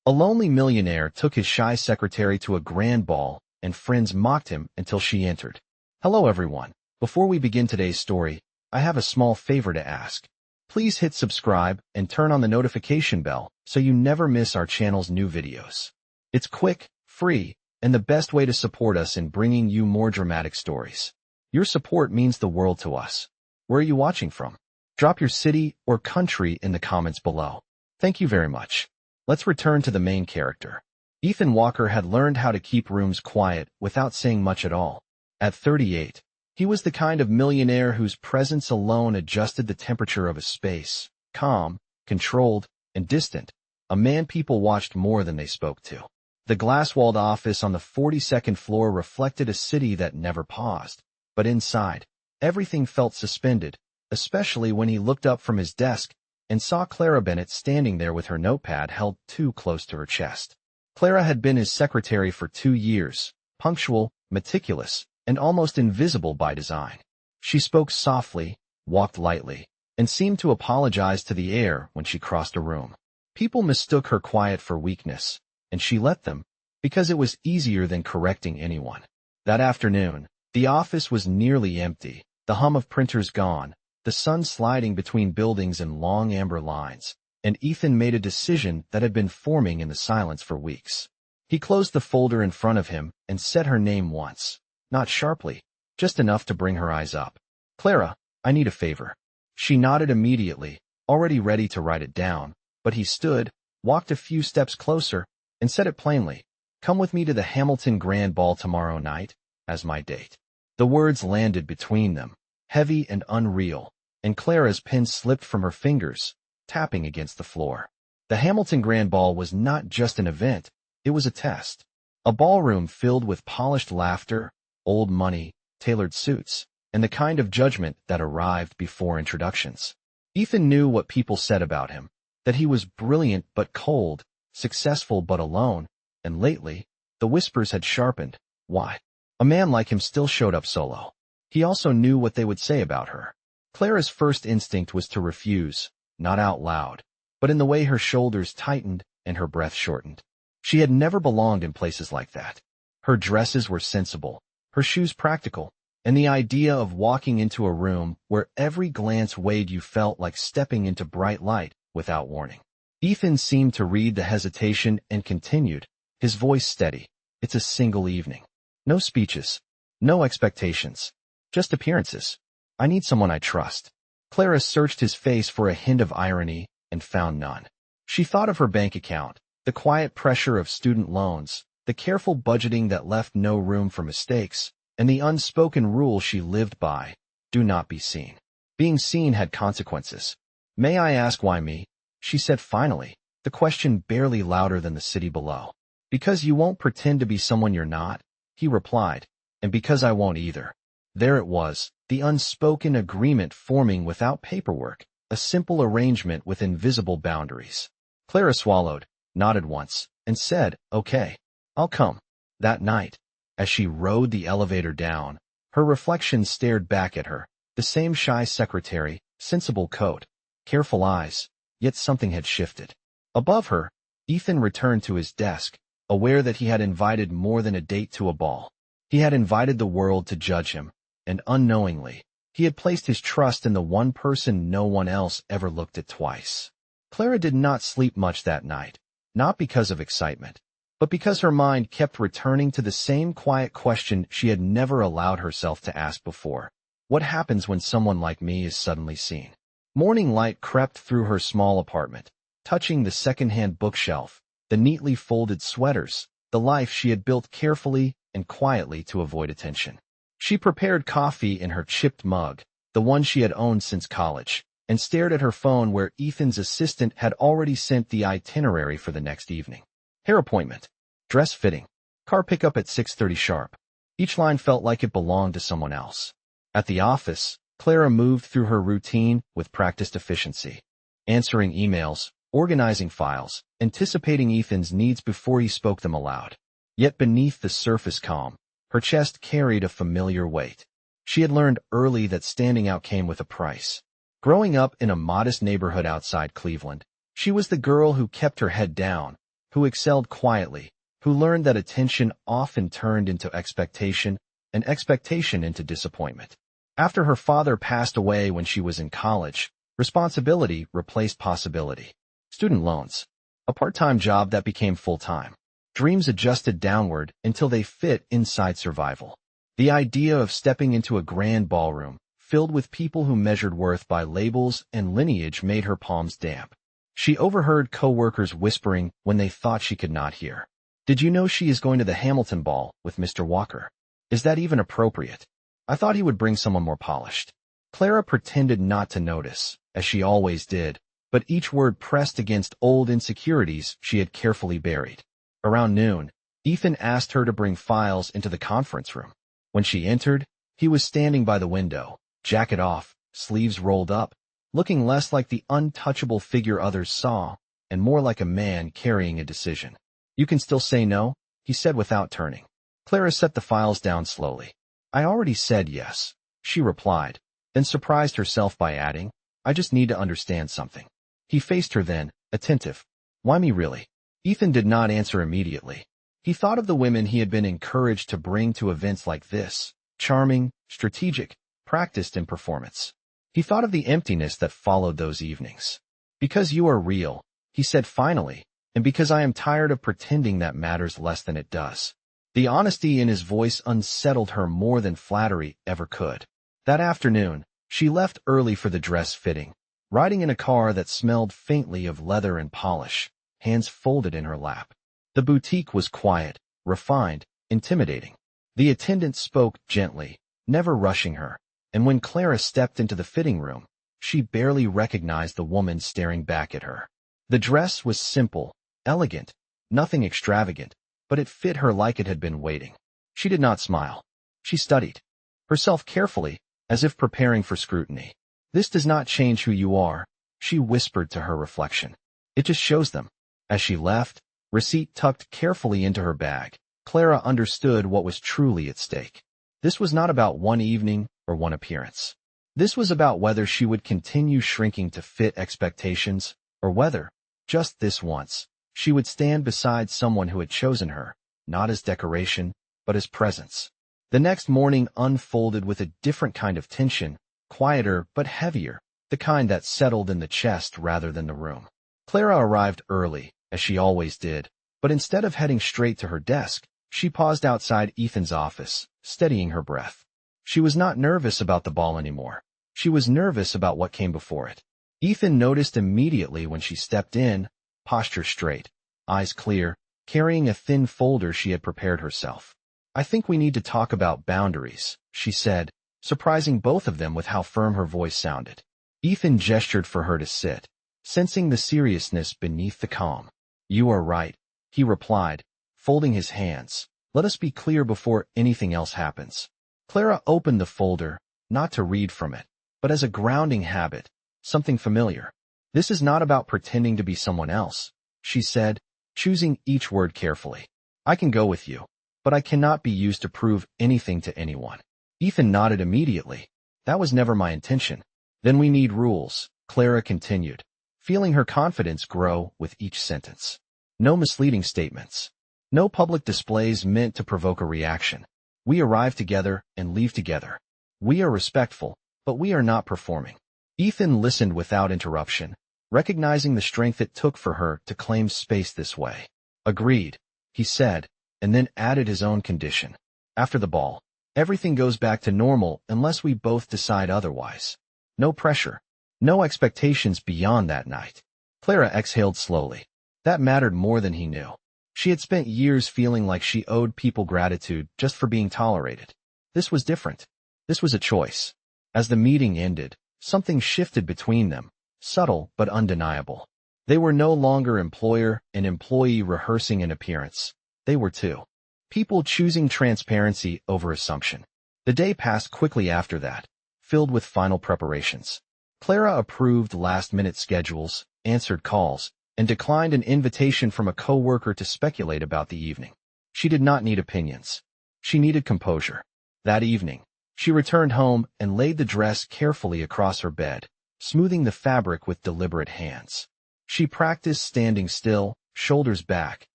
A lonely millionaire took his shy secretary to a grand ball, and friends mocked him until she entered. Hello everyone. Before we begin today's story, I have a small favor to ask. Please hit subscribe and turn on the notification bell so you never miss our channel's new videos. It's quick, free, and the best way to support us in bringing you more dramatic stories. Your support means the world to us. Where are you watching from? Drop your city or country in the comments below. Thank you very much. Let's return to the main character. Ethan Walker had learned how to keep rooms quiet without saying much at all. At 38, he was the kind of millionaire whose presence alone adjusted the temperature of a space, calm, controlled, and distant, a man people watched more than they spoke to. The glass-walled office on the 42nd floor reflected a city that never paused, but inside, everything felt suspended, especially when he looked up from his desk and saw Clara Bennett standing there with her notepad held too close to her chest. Clara had been his secretary for 2 years, punctual, meticulous, and almost invisible by design. She spoke softly, walked lightly, and seemed to apologize to the air when she crossed a room. People mistook her quiet for weakness, and she let them, because it was easier than correcting anyone. That afternoon, the office was nearly empty, the hum of printers gone, the sun sliding between buildings in long amber lines, and Ethan made a decision that had been forming in the silence for weeks. He closed the folder in front of him and said her name once, not sharply, just enough to bring her eyes up. "Clara, I need a favor." She nodded immediately, already ready to write it down, but he stood, walked a few steps closer, and said it plainly. "Come with me to the Hamilton Grand Ball tomorrow night, as my date." The words landed between them, heavy and unreal, and Clara's pen slipped from her fingers, tapping against the floor. The Hamilton Grand Ball was not just an event, it was a test. A ballroom filled with polished laughter, old money, tailored suits, and the kind of judgment that arrived before introductions. Ethan knew what people said about him, that he was brilliant but cold, successful but alone, and lately, the whispers had sharpened. Why? A man like him still showed up solo. He also knew what they would say about her. Clara's first instinct was to refuse, not out loud, but in the way her shoulders tightened and her breath shortened. She had never belonged in places like that. Her dresses were sensible, her shoes practical, and the idea of walking into a room where every glance weighed you felt like stepping into bright light without warning. Ethan seemed to read the hesitation and continued, his voice steady. "It's a single evening. No speeches, no expectations, just appearances. I need someone I trust." Clara searched his face for a hint of irony and found none. She thought of her bank account, the quiet pressure of student loans, the careful budgeting that left no room for mistakes, and the unspoken rule she lived by, do not be seen. Being seen had consequences. "May I ask why me?" she said finally, the question barely louder than the city below. "Because you won't pretend to be someone you're not," he replied, "and because I won't either." There it was, the unspoken agreement forming without paperwork, a simple arrangement with invisible boundaries. Clara swallowed, nodded once, and said, "Okay, I'll come." That night, as she rode the elevator down, her reflection stared back at her, the same shy secretary, sensible coat, careful eyes, yet something had shifted. Above her, Ethan returned to his desk, aware that he had invited more than a date to a ball. He had invited the world to judge him, and unknowingly, he had placed his trust in the one person no one else ever looked at twice. Clara did not sleep much that night, not because of excitement, but because her mind kept returning to the same quiet question she had never allowed herself to ask before. What happens when someone like me is suddenly seen? Morning light crept through her small apartment, touching the second-hand bookshelf, the neatly folded sweaters, the life she had built carefully and quietly to avoid attention. She prepared coffee in her chipped mug, the one she had owned since college, and stared at her phone where Ethan's assistant had already sent the itinerary for the next evening. Hair appointment, dress fitting, car pickup at 6:30 sharp. Each line felt like it belonged to someone else. At the office, Clara moved through her routine with practiced efficiency, answering emails, organizing files, anticipating Ethan's needs before he spoke them aloud. Yet beneath the surface calm, her chest carried a familiar weight. She had learned early that standing out came with a price. Growing up in a modest neighborhood outside Cleveland, she was the girl who kept her head down, who excelled quietly, who learned that attention often turned into expectation, and expectation into disappointment. After her father passed away when she was in college, responsibility replaced possibility. Student loans. A part-time job that became full-time. Dreams adjusted downward until they fit inside survival. The idea of stepping into a grand ballroom, filled with people who measured worth by labels and lineage, made her palms damp. She overheard co-workers whispering when they thought she could not hear. "Did you know she is going to the Hamilton ball with Mr. Walker? Is that even appropriate? I thought he would bring someone more polished." Clara pretended not to notice, as she always did, but each word pressed against old insecurities she had carefully buried. Around noon, Ethan asked her to bring files into the conference room. When she entered, he was standing by the window, jacket off, sleeves rolled up, looking less like the untouchable figure others saw, and more like a man carrying a decision. "You can still say no," he said without turning. Clara set the files down slowly. "I already said yes," she replied, then surprised herself by adding, "I just need to understand something." He faced her then, attentive. "Why me really?" Ethan did not answer immediately. He thought of the women he had been encouraged to bring to events like this, charming, strategic, practiced in performance. He thought of the emptiness that followed those evenings. "Because you are real," he said finally, "and because I am tired of pretending that matters less than it does." The honesty in his voice unsettled her more than flattery ever could. That afternoon, she left early for the dress fitting, riding in a car that smelled faintly of leather and polish, hands folded in her lap. The boutique was quiet, refined, intimidating. The attendant spoke gently, never rushing her, and when Clara stepped into the fitting room, she barely recognized the woman staring back at her. The dress was simple, elegant, nothing extravagant, but it fit her like it had been waiting. She did not smile. She studied herself carefully, as if preparing for scrutiny. "This does not change who you are," she whispered to her reflection. "It just shows them." As she left, receipt tucked carefully into her bag, Clara understood what was truly at stake. This was not about one evening or one appearance. This was about whether she would continue shrinking to fit expectations, or whether, just this once, she would stand beside someone who had chosen her, not as decoration, but as presence. The next morning unfolded with a different kind of tension, quieter but heavier, the kind that settled in the chest rather than the room. Clara arrived early, as she always did, but instead of heading straight to her desk, she paused outside Ethan's office, steadying her breath. She was not nervous about the ball anymore. She was nervous about what came before it. Ethan noticed immediately when she stepped in, posture straight, eyes clear, carrying a thin folder she had prepared herself. "I think we need to talk about boundaries," she said, surprising both of them with how firm her voice sounded. Ethan gestured for her to sit, sensing the seriousness beneath the calm. "You are right," he replied, folding his hands. "Let us be clear before anything else happens." Clara opened the folder, not to read from it, but as a grounding habit, something familiar. "This is not about pretending to be someone else," she said, choosing each word carefully. "I can go with you, but I cannot be used to prove anything to anyone." Ethan nodded immediately. "That was never my intention." "Then we need rules," Clara continued, feeling her confidence grow with each sentence. "No misleading statements. No public displays meant to provoke a reaction. We arrive together and leave together. We are respectful, but we are not performing." Ethan listened without interruption, recognizing the strength it took for her to claim space this way. "Agreed," he said, and then added his own condition. "After the ball, everything goes back to normal unless we both decide otherwise. No pressure. No expectations beyond that night." Clara exhaled slowly. That mattered more than he knew. She had spent years feeling like she owed people gratitude just for being tolerated. This was different. This was a choice. As the meeting ended, something shifted between them, subtle but undeniable. They were no longer employer and employee rehearsing an appearance. They were two people choosing transparency over assumption. The day passed quickly after that, filled with final preparations. Clara approved last-minute schedules, answered calls, and declined an invitation from a co-worker to speculate about the evening. She did not need opinions. She needed composure. That evening, she returned home and laid the dress carefully across her bed, smoothing the fabric with deliberate hands. She practiced standing still, shoulders back,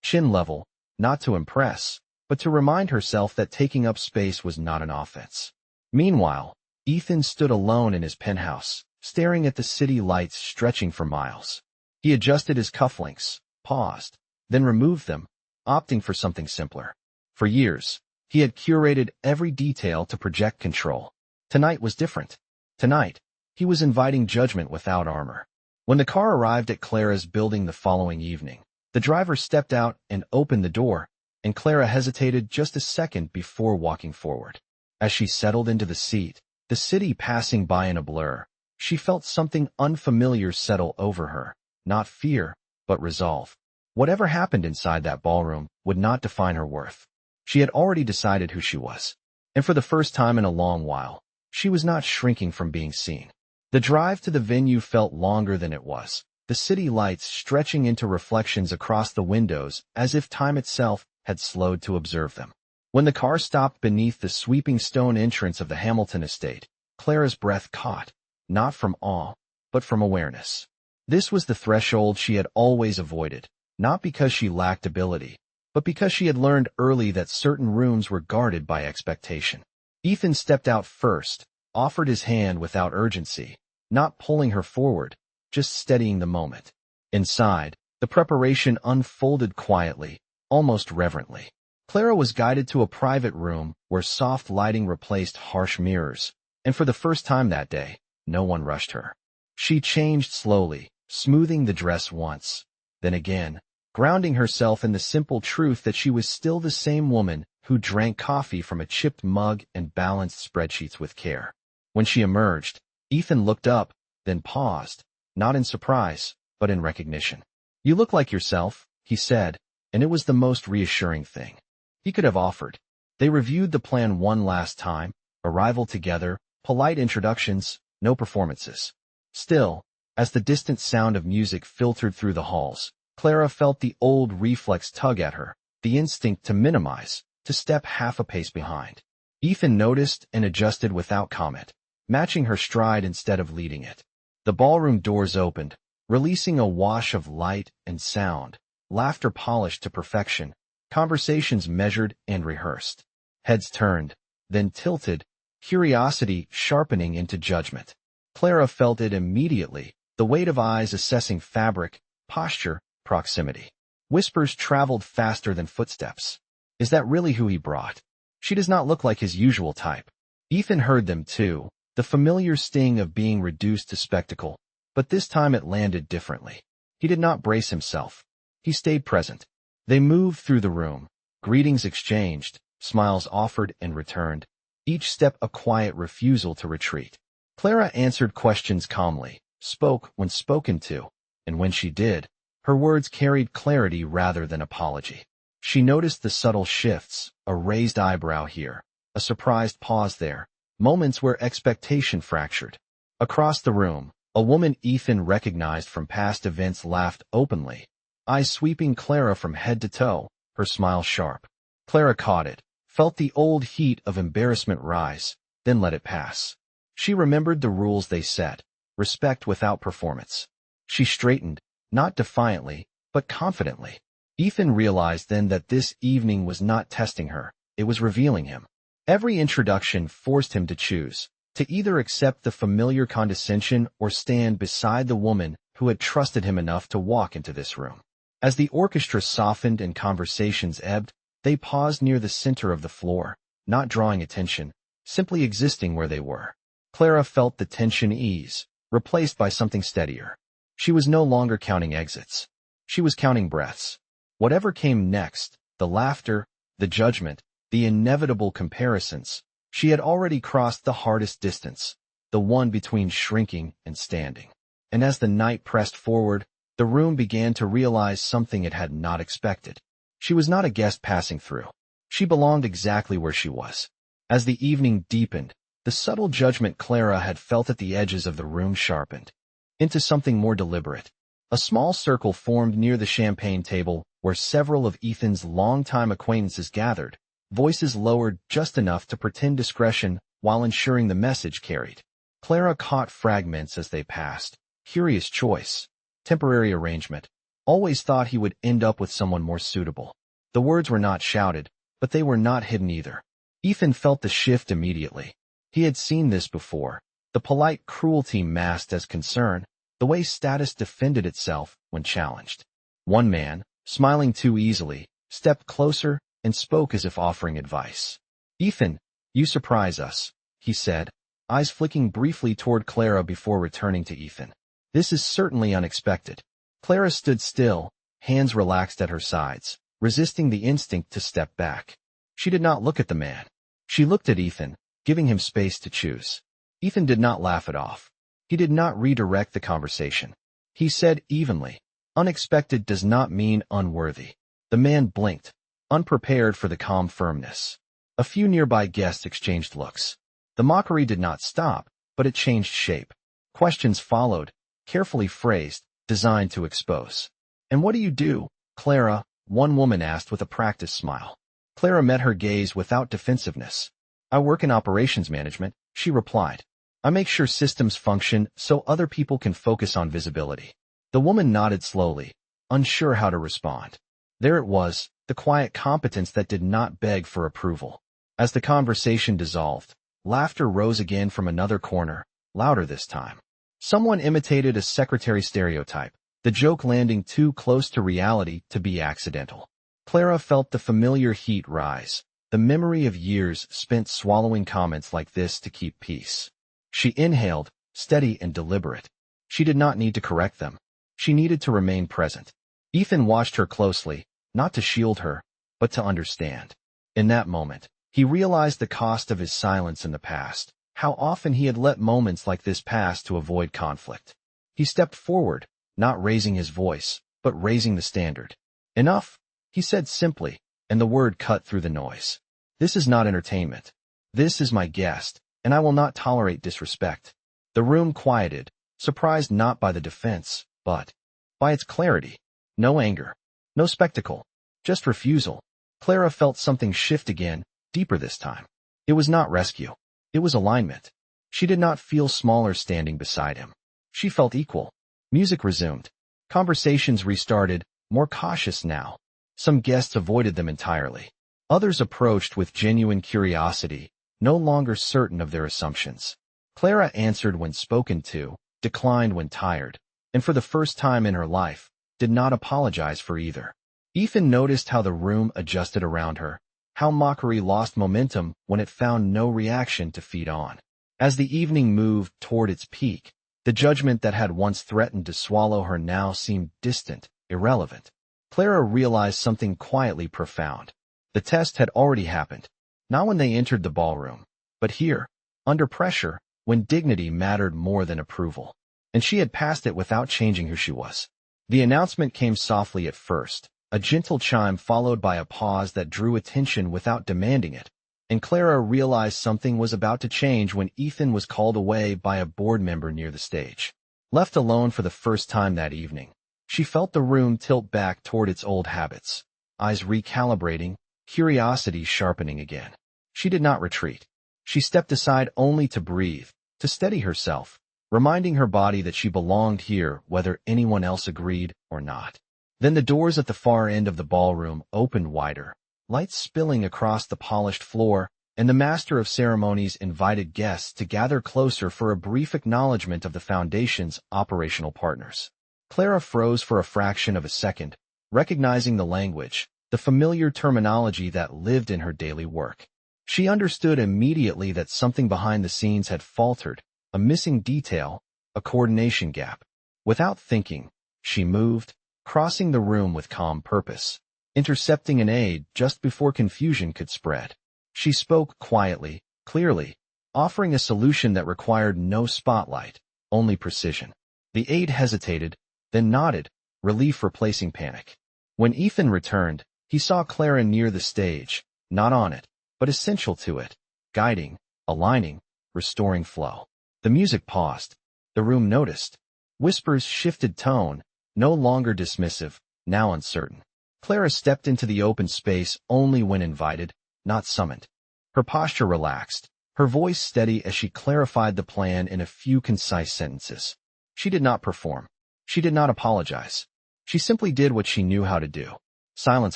chin level, not to impress, but to remind herself that taking up space was not an offense. Meanwhile, Ethan stood alone in his penthouse, staring at the city lights stretching for miles. He adjusted his cufflinks, paused, then removed them, opting for something simpler. For years, he had curated every detail to project control. Tonight was different. Tonight, he was inviting judgment without armor. When the car arrived at Clara's building the following evening, the driver stepped out and opened the door, and Clara hesitated just a second before walking forward. As she settled into the seat, the city passing by in a blur, she felt something unfamiliar settle over her, not fear, but resolve. Whatever happened inside that ballroom would not define her worth. She had already decided who she was, and for the first time in a long while, she was not shrinking from being seen. The drive to the venue felt longer than it was, the city lights stretching into reflections across the windows as if time itself had slowed to observe them. When the car stopped beneath the sweeping stone entrance of the Hamilton estate, Clara's breath caught, not from awe, but from awareness. This was the threshold she had always avoided, not because she lacked ability, but because she had learned early that certain rooms were guarded by expectation. Ethan stepped out first, offered his hand without urgency, not pulling her forward, just steadying the moment. Inside, the preparation unfolded quietly, almost reverently. Clara was guided to a private room where soft lighting replaced harsh mirrors, and for the first time that day, no one rushed her. She changed slowly, smoothing the dress once, then again, grounding herself in the simple truth that she was still the same woman who drank coffee from a chipped mug and balanced spreadsheets with care. When she emerged, Ethan looked up, then paused, not in surprise, but in recognition. "You look like yourself," he said, and it was the most reassuring thing he could have offered. They reviewed the plan one last time, arrival together, polite introductions, no performances. Still, as the distant sound of music filtered through the halls, Clara felt the old reflex tug at her, the instinct to minimize, to step half a pace behind. Ethan noticed and adjusted without comment, matching her stride instead of leading it. The ballroom doors opened, releasing a wash of light and sound, laughter polished to perfection, conversations measured and rehearsed. Heads turned, then tilted, curiosity sharpening into judgment. Clara felt it immediately, the weight of eyes assessing fabric, posture, proximity. Whispers traveled faster than footsteps. Is that really who he brought? She does not look like his usual type. Ethan heard them too, the familiar sting of being reduced to spectacle, but this time it landed differently. He did not brace himself. He stayed present. They moved through the room, greetings exchanged, smiles offered and returned, each step a quiet refusal to retreat. Clara answered questions calmly, spoke when spoken to, and when she did, her words carried clarity rather than apology. She noticed the subtle shifts, a raised eyebrow here, a surprised pause there, moments where expectation fractured. Across the room, a woman Ethan recognized from past events laughed openly, eyes sweeping Clara from head to toe, her smile sharp. Clara caught it, felt the old heat of embarrassment rise, then let it pass. She remembered the rules they set, respect without performance. She straightened, not defiantly, but confidently. Ethan realized then that this evening was not testing her, it was revealing him. Every introduction forced him to choose, to either accept the familiar condescension or stand beside the woman who had trusted him enough to walk into this room. As the orchestra softened and conversations ebbed, they paused near the center of the floor, not drawing attention, simply existing where they were. Clara felt the tension ease, replaced by something steadier. She was no longer counting exits. She was counting breaths. Whatever came next, the laughter, the judgment, the inevitable comparisons, she had already crossed the hardest distance, the one between shrinking and standing. And as the night pressed forward, the room began to realize something it had not expected. She was not a guest passing through. She belonged exactly where she was. As the evening deepened, the subtle judgment Clara had felt at the edges of the room sharpened into something more deliberate. A small circle formed near the champagne table where several of Ethan's longtime acquaintances gathered, voices lowered just enough to pretend discretion while ensuring the message carried. Clara caught fragments as they passed. Curious choice. Temporary arrangement. Always thought he would end up with someone more suitable. The words were not shouted, but they were not hidden either. Ethan felt the shift immediately. He had seen this before. The polite cruelty masked as concern, the way status defended itself when challenged. One man, smiling too easily, stepped closer and spoke as if offering advice. "Ethan, you surprise us," he said, eyes flicking briefly toward Clara before returning to Ethan. "This is certainly unexpected." Clara stood still, hands relaxed at her sides, resisting the instinct to step back. She did not look at the man. She looked at Ethan, giving him space to choose. Ethan did not laugh it off. He did not redirect the conversation. He said evenly, "Unexpected does not mean unworthy." The man blinked, unprepared for the calm firmness. A few nearby guests exchanged looks. The mockery did not stop, but it changed shape. Questions followed, carefully phrased, designed to expose. "And what do you do, Clara?" one woman asked with a practiced smile. Clara met her gaze without defensiveness. "I work in operations management," she replied. "I make sure systems function so other people can focus on visibility." The woman nodded slowly, unsure how to respond. There it was, the quiet competence that did not beg for approval. As the conversation dissolved, laughter rose again from another corner, louder this time. Someone imitated a secretary stereotype, the joke landing too close to reality to be accidental. Clara felt the familiar heat rise, the memory of years spent swallowing comments like this to keep peace. She inhaled, steady and deliberate. She did not need to correct them. She needed to remain present. Ethan watched her closely, not to shield her, but to understand. In that moment, he realized the cost of his silence in the past, how often he had let moments like this pass to avoid conflict. He stepped forward, not raising his voice, but raising the standard. "Enough," he said simply, and the word cut through the noise. "This is not entertainment. This is my guest, and I will not tolerate disrespect." The room quieted, surprised not by the defense, but by its clarity. No anger, no spectacle, just refusal. Clara felt something shift again, deeper this time. It was not rescue. It was alignment. She did not feel smaller standing beside him. She felt equal. Music resumed. Conversations restarted, more cautious now. Some guests avoided them entirely. Others approached with genuine curiosity, no longer certain of their assumptions. Clara answered when spoken to, declined when tired, and for the first time in her life, did not apologize for either. Ethan noticed how the room adjusted around her, how mockery lost momentum when it found no reaction to feed on. As the evening moved toward its peak, the judgment that had once threatened to swallow her now seemed distant, irrelevant. Clara realized something quietly profound. The test had already happened, not when they entered the ballroom, but here, under pressure, when dignity mattered more than approval. And she had passed it without changing who she was. The announcement came softly at first, a gentle chime followed by a pause that drew attention without demanding it, and Clara realized something was about to change when Ethan was called away by a board member near the stage. Left alone for the first time that evening, she felt the room tilt back toward its old habits, eyes recalibrating, curiosity sharpening again. She did not retreat. She stepped aside only to breathe, to steady herself, reminding her body that she belonged here whether anyone else agreed or not. Then the doors at the far end of the ballroom opened wider, lights spilling across the polished floor, and the master of ceremonies invited guests to gather closer for a brief acknowledgement of the foundation's operational partners. Clara froze for a fraction of a second, recognizing the language, the familiar terminology that lived in her daily work. She understood immediately that something behind the scenes had faltered, a missing detail, a coordination gap. Without thinking, she moved, crossing the room with calm purpose, intercepting an aide just before confusion could spread. She spoke quietly, clearly, offering a solution that required no spotlight, only precision. The aide hesitated, then nodded, relief replacing panic. When Ethan returned, he saw Clara near the stage, not on it, but essential to it, guiding, aligning, restoring flow. The music paused. The room noticed. Whispers shifted tone, no longer dismissive, now uncertain. Clara stepped into the open space only when invited, not summoned. Her posture relaxed, her voice steady as she clarified the plan in a few concise sentences. She did not perform. She did not apologize. She simply did what she knew how to do. Silence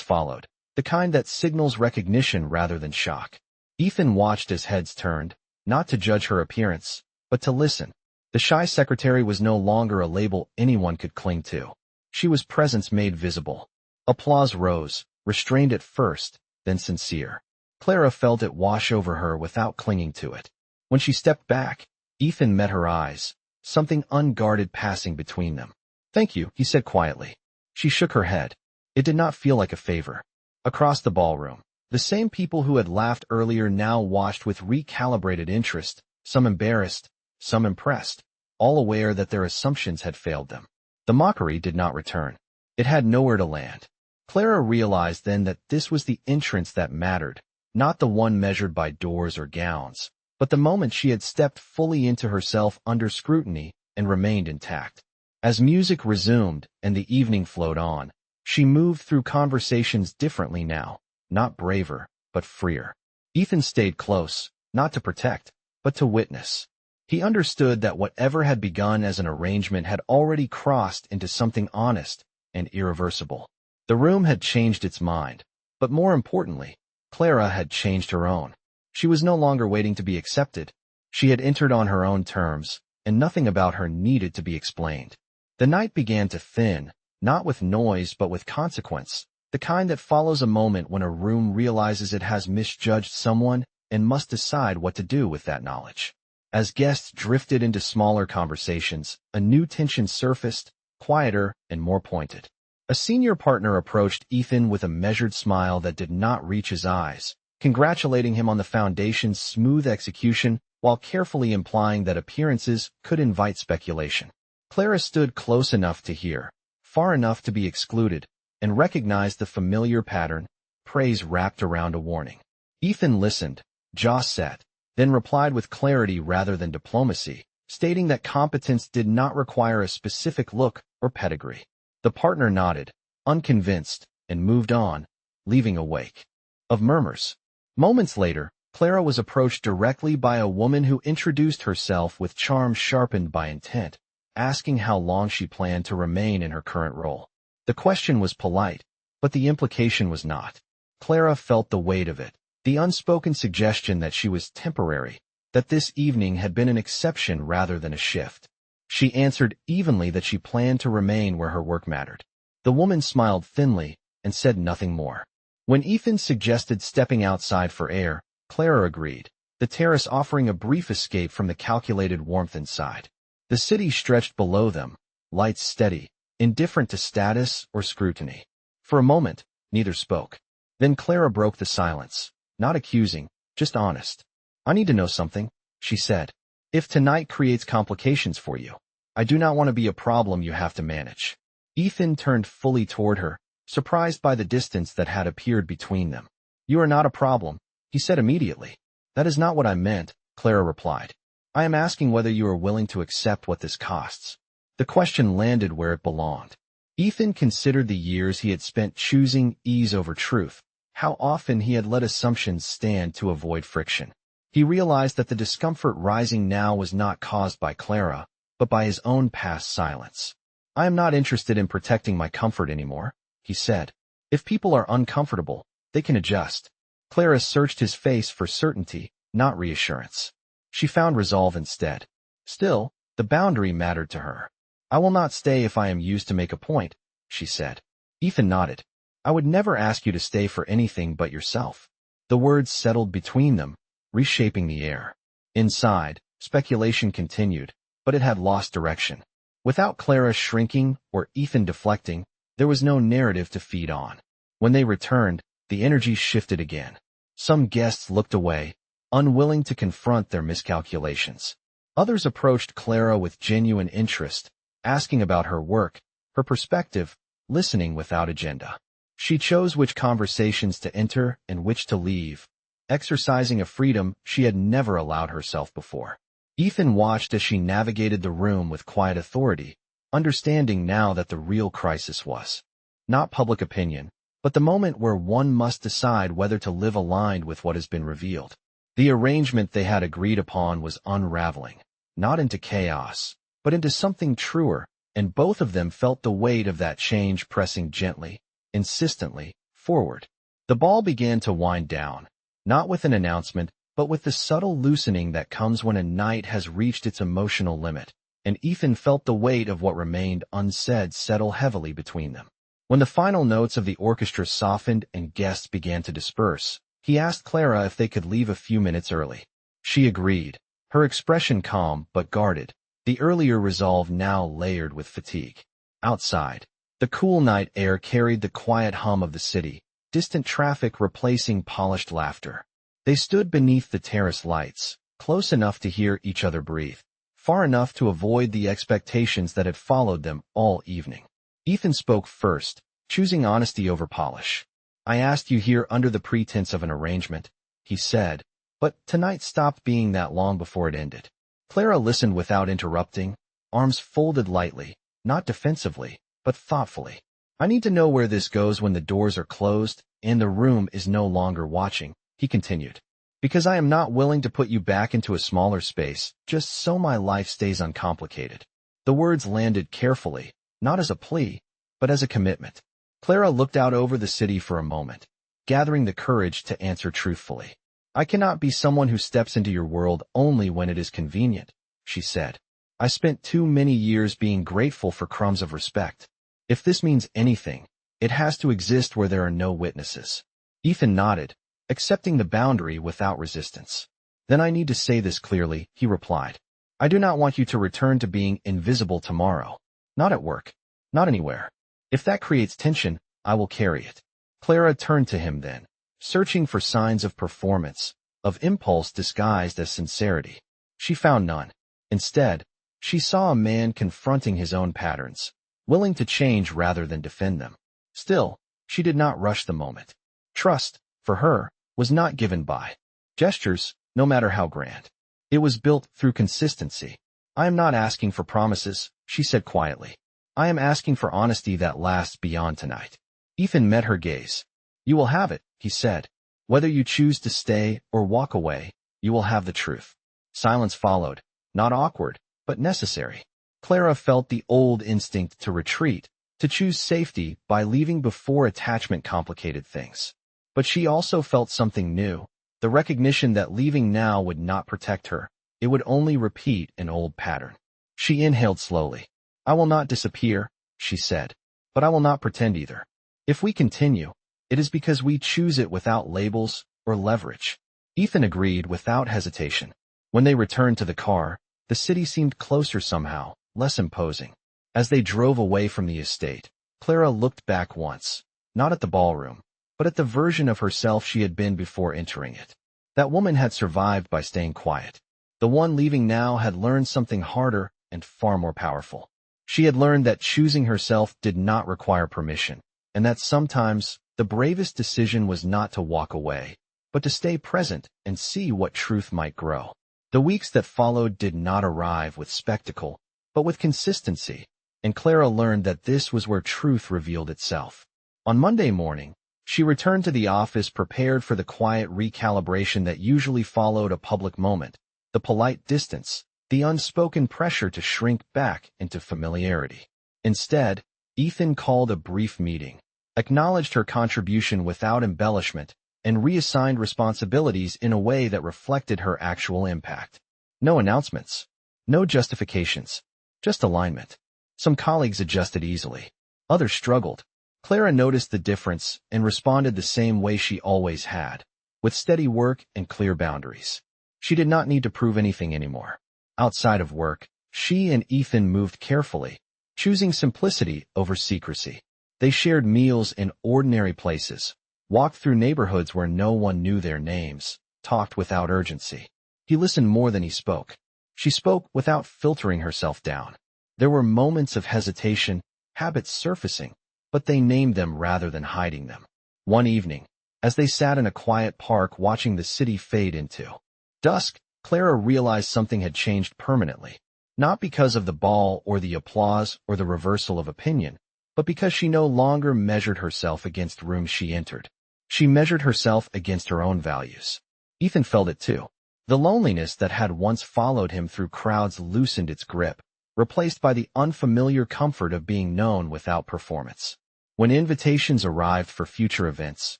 followed, the kind that signals recognition rather than shock. Ethan watched as heads turned, not to judge her appearance, but to listen. The shy secretary was no longer a label anyone could cling to. She was presence made visible. Applause rose, restrained at first, then sincere. Clara felt it wash over her without clinging to it. When she stepped back, Ethan met her eyes, something unguarded passing between them. "Thank you," he said quietly. She shook her head. It did not feel like a favor. Across the ballroom, the same people who had laughed earlier now watched with recalibrated interest, some embarrassed, some impressed, all aware that their assumptions had failed them. The mockery did not return. It had nowhere to land. Clara realized then that this was the entrance that mattered, not the one measured by doors or gowns, but the moment she had stepped fully into herself under scrutiny and remained intact. As music resumed and the evening flowed on, she moved through conversations differently now, not braver, but freer. Ethan stayed close, not to protect, but to witness. He understood that whatever had begun as an arrangement had already crossed into something honest and irreversible. The room had changed its mind, but more importantly, Clara had changed her own. She was no longer waiting to be accepted. She had entered on her own terms, and nothing about her needed to be explained. The night began to thin, not with noise but with consequence, the kind that follows a moment when a room realizes it has misjudged someone and must decide what to do with that knowledge. As guests drifted into smaller conversations, a new tension surfaced, quieter and more pointed. A senior partner approached Ethan with a measured smile that did not reach his eyes, congratulating him on the foundation's smooth execution while carefully implying that appearances could invite speculation. Clara stood close enough to hear, far enough to be excluded, and recognized the familiar pattern, praise wrapped around a warning. Ethan listened, jaw set, then replied with clarity rather than diplomacy, stating that competence did not require a specific look or pedigree. The partner nodded, unconvinced, and moved on, leaving a wake of murmurs. Moments later, Clara was approached directly by a woman who introduced herself with charm sharpened by intent, asking how long she planned to remain in her current role. The question was polite, but the implication was not. Clara felt the weight of it, the unspoken suggestion that she was temporary, that this evening had been an exception rather than a shift. She answered evenly that she planned to remain where her work mattered. The woman smiled thinly and said nothing more. When Ethan suggested stepping outside for air, Clara agreed, the terrace offering a brief escape from the calculated warmth inside. The city stretched below them, lights steady, indifferent to status or scrutiny. For a moment, neither spoke. Then Clara broke the silence, not accusing, just honest. "I need to know something," she said. "If tonight creates complications for you, I do not want to be a problem you have to manage." Ethan turned fully toward her, surprised by the distance that had appeared between them. "You are not a problem," he said immediately. "That is not what I meant," Clara replied. "I am asking whether you are willing to accept what this costs." The question landed where it belonged. Ethan considered the years he had spent choosing ease over truth, how often he had let assumptions stand to avoid friction. He realized that the discomfort rising now was not caused by Clara, but by his own past silence. "I am not interested in protecting my comfort anymore," he said. "If people are uncomfortable, they can adjust." Clara searched his face for certainty, not reassurance. She found resolve instead. Still, the boundary mattered to her. "I will not stay if I am used to make a point," she said. Ethan nodded. "I would never ask you to stay for anything but yourself." The words settled between them, reshaping the air. Inside, speculation continued, but it had lost direction. Without Clara shrinking or Ethan deflecting, there was no narrative to feed on. When they returned, the energy shifted again. Some guests looked away, unwilling to confront their miscalculations. Others approached Clara with genuine interest, asking about her work, her perspective, listening without agenda. She chose which conversations to enter and which to leave, exercising a freedom she had never allowed herself before. Ethan watched as she navigated the room with quiet authority, understanding now that the real crisis was not public opinion, but the moment where one must decide whether to live aligned with what has been revealed. The arrangement they had agreed upon was unraveling, not into chaos, but into something truer, and both of them felt the weight of that change pressing gently, insistently, forward. The ball began to wind down, not with an announcement, but with the subtle loosening that comes when a night has reached its emotional limit, and Ethan felt the weight of what remained unsaid settle heavily between them. When the final notes of the orchestra softened and guests began to disperse, he asked Clara if they could leave a few minutes early. She agreed, her expression calm but guarded, the earlier resolve now layered with fatigue. Outside, the cool night air carried the quiet hum of the city, distant traffic replacing polished laughter. They stood beneath the terrace lights, close enough to hear each other breathe, far enough to avoid the expectations that had followed them all evening. Ethan spoke first, choosing honesty over polish. "I asked you here under the pretense of an arrangement," he said, "but tonight stopped being that long before it ended." Clara listened without interrupting, arms folded lightly, not defensively, but thoughtfully. "I need to know where this goes when the doors are closed and the room is no longer watching," he continued, "because I am not willing to put you back into a smaller space just so my life stays uncomplicated." The words landed carefully, not as a plea, but as a commitment. Clara looked out over the city for a moment, gathering the courage to answer truthfully. "I cannot be someone who steps into your world only when it is convenient," she said. "I spent too many years being grateful for crumbs of respect. If this means anything, it has to exist where there are no witnesses." Ethan nodded, accepting the boundary without resistance. "Then I need to say this clearly," he replied. "I do not want you to return to being invisible tomorrow. Not at work. Not anywhere. If that creates tension, I will carry it." Clara turned to him then, searching for signs of performance, of impulse disguised as sincerity. She found none. Instead, she saw a man confronting his own patterns, willing to change rather than defend them. Still, she did not rush the moment. Trust, for her, was not given by gestures, no matter how grand. It was built through consistency. "I am not asking for promises," she said quietly. "I am asking for honesty that lasts beyond tonight." Ethan met her gaze. "You will have it," he said. "Whether you choose to stay or walk away, you will have the truth." Silence followed, not awkward, but necessary. Clara felt the old instinct to retreat, to choose safety by leaving before attachment complicated things. But she also felt something new, the recognition that leaving now would not protect her. It would only repeat an old pattern. She inhaled slowly. "I will not disappear," she said, "but I will not pretend either. If we continue, it is because we choose it without labels or leverage." Ethan agreed without hesitation. When they returned to the car, the city seemed closer somehow, less imposing. As they drove away from the estate, Clara looked back once, not at the ballroom, but at the version of herself she had been before entering it. That woman had survived by staying quiet. The one leaving now had learned something harder and far more powerful. She had learned that choosing herself did not require permission, and that sometimes the bravest decision was not to walk away, but to stay present and see what truth might grow. The weeks that followed did not arrive with spectacle, but with consistency, and Clara learned that this was where truth revealed itself. On Monday morning, she returned to the office prepared for the quiet recalibration that usually followed a public moment, the polite distance, the unspoken pressure to shrink back into familiarity. Instead, Ethan called a brief meeting, acknowledged her contribution without embellishment, and reassigned responsibilities in a way that reflected her actual impact. No announcements, no justifications, just alignment. Some colleagues adjusted easily. Others struggled. Clara noticed the difference and responded the same way she always had, with steady work and clear boundaries. She did not need to prove anything anymore. Outside of work, she and Ethan moved carefully, choosing simplicity over secrecy. They shared meals in ordinary places, walked through neighborhoods where no one knew their names, talked without urgency. He listened more than he spoke. She spoke without filtering herself down. There were moments of hesitation, habits surfacing, but they named them rather than hiding them. One evening, as they sat in a quiet park watching the city fade into dusk, Clara realized something had changed permanently, not because of the ball or the applause or the reversal of opinion, but because she no longer measured herself against rooms she entered. She measured herself against her own values. Ethan felt it too. The loneliness that had once followed him through crowds loosened its grip, replaced by the unfamiliar comfort of being known without performance. When invitations arrived for future events,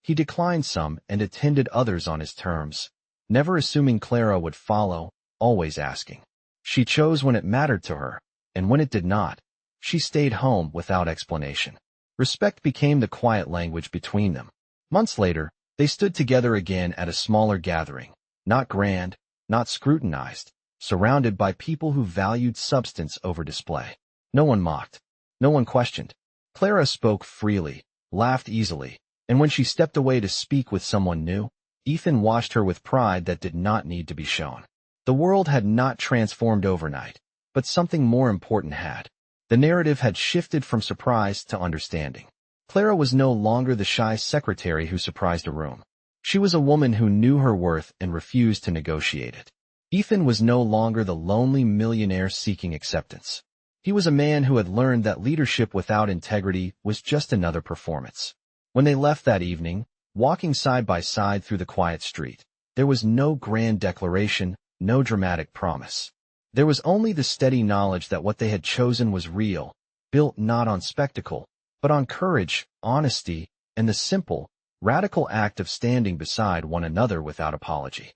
he declined some and attended others on his terms, never assuming Clara would follow, always asking. She chose when it mattered to her, and when it did not, she stayed home without explanation. Respect became the quiet language between them. Months later, they stood together again at a smaller gathering, not grand, not scrutinized, surrounded by people who valued substance over display. No one mocked. No one questioned. Clara spoke freely, laughed easily, and when she stepped away to speak with someone new, Ethan watched her with pride that did not need to be shown. The world had not transformed overnight, but something more important had. The narrative had shifted from surprise to understanding. Clara was no longer the shy secretary who surprised a room. She was a woman who knew her worth and refused to negotiate it. Ethan was no longer the lonely millionaire seeking acceptance. He was a man who had learned that leadership without integrity was just another performance. When they left that evening, walking side by side through the quiet street, there was no grand declaration, no dramatic promise. There was only the steady knowledge that what they had chosen was real, built not on spectacle, but on courage, honesty, and the simple, radical act of standing beside one another without apology.